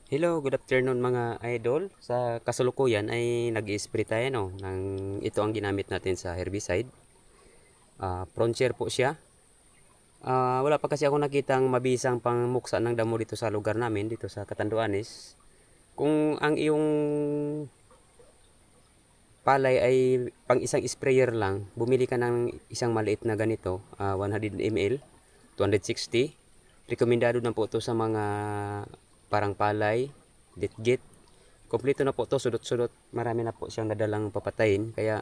Hello, good afternoon mga idol. Sa kasalukuyan ay nag-i-spray tayo no, ito ang ginamit natin sa herbicide. Frontier po siya. Wala pa kasi ako nakitang mabisang pangmuksa ng damo dito sa lugar namin, dito sa Catanduanes. Kung ang iyong palay ay pang isang sprayer lang, bumili ka ng isang maliit na ganito, 100 ml, 260. Rekomendado na po ito sa mga parang palay, ditgit. Kompleto na po to, sudot-sudot. Marami na po siyang nadalang papatayin. Kaya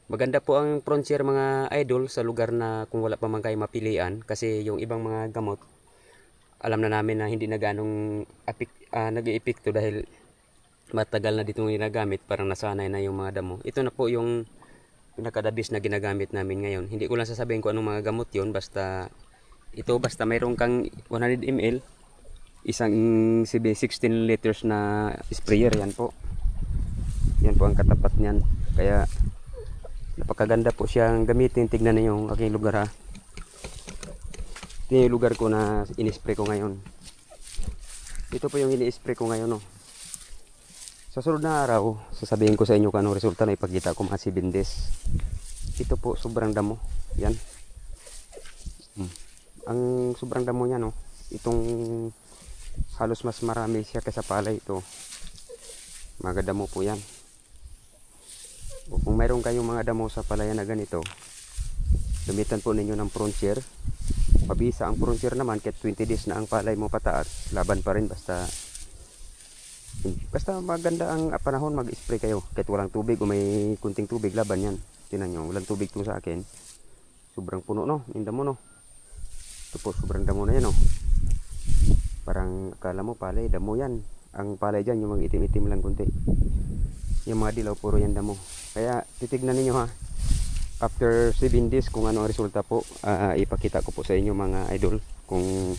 maganda po ang Frontier mga idol sa lugar na kung wala pa man kayo mapilian. Kasi yung ibang mga gamot, alam na namin na hindi na ganong nag-iepekto dahil matagal na ditong ginagamit. Parang nasanay na yung mga damo. Ito na po yung pinakadabis na ginagamit namin ngayon. Hindi ko lang sasabihin kung anong mga gamot yon. Basta mayroon kang 100 ml, isang 16 liters na sprayer. Yan po ang katapat niyan. Kaya napakaganda po siyang gamitin. Tignan niyo yung aking lugar ha. Ito yung lugar ko na in-spray ko ngayon. Ito po yung ini-spray ko ngayon no. Sa sunod na araw sasabihin ko sa inyo kung anong resulta na ipakita ko mga 7 days. Ito po sobrang damo. Yan. Ang sobrang damo niya no. Itong halos mas marami siya kaysa palay ito. Mga damo po yan. O kung mayroon kayong mga damo sa palayan na ganito, gamitan po ninyo ng Frontier. Mabisa ang Frontier naman kahit 20 days na ang palay mo pataas, laban pa rin basta maganda ang panahon mag-spray kayo. Kahit walang tubig o may kunting tubig, laban yan. Tinan nyo, walang tubig to sa akin. Sobrang puno no, yung damo no. Ito po, sobrang damo na yan no. Parang akala mo palay, damo yan. Ang palay dyan, yung mga itim-itim lang kunti. Yung mga dilaw, puro yan damo. Kaya titignan ninyo ha. After 7 days kung ano ang resulta po, ipakita ko po sa inyo mga idol. Kung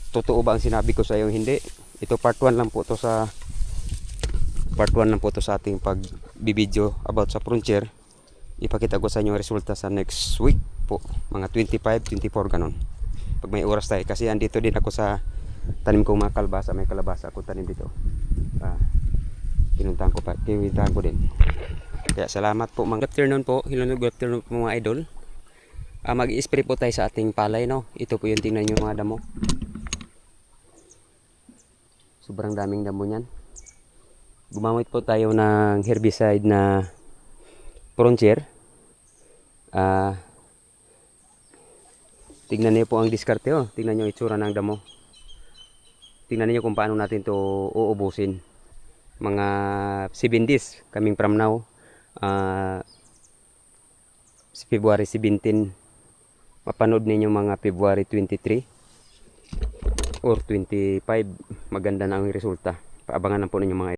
totoo ba ang sinabi ko sa iyo hindi. Ito part 1 lang po to sa ating pagbibideo about sa Frontier. Ipakita ko sa inyo ang resulta sa next week po. Mga 25, 24 ganon. Pag may oras tayo. Kasi andito din ako sa tanim kong mga kalabasa. May kalabasa ako tanim dito. Pinuntahan ko din. Kaya salamat po mga. Good afternoon po. Hello, good afternoon po mga idol. Mag-i-spray po tayo sa ating palay no. Ito po yung tingnan nyo mga damo. Sobrang daming damo niyan. Gumamit po tayo ng herbicide na Frontier. Tingnan niyo po ang diskarte oh. Tingnan niyo itsura ng damo. Tingnan niyo kung paano natin to uubusin. Mga 7 days coming from now. February 17. Mapanood ninyo mga February 23 or 25. Maganda na ang resulta. Paabangan na po ninyo mga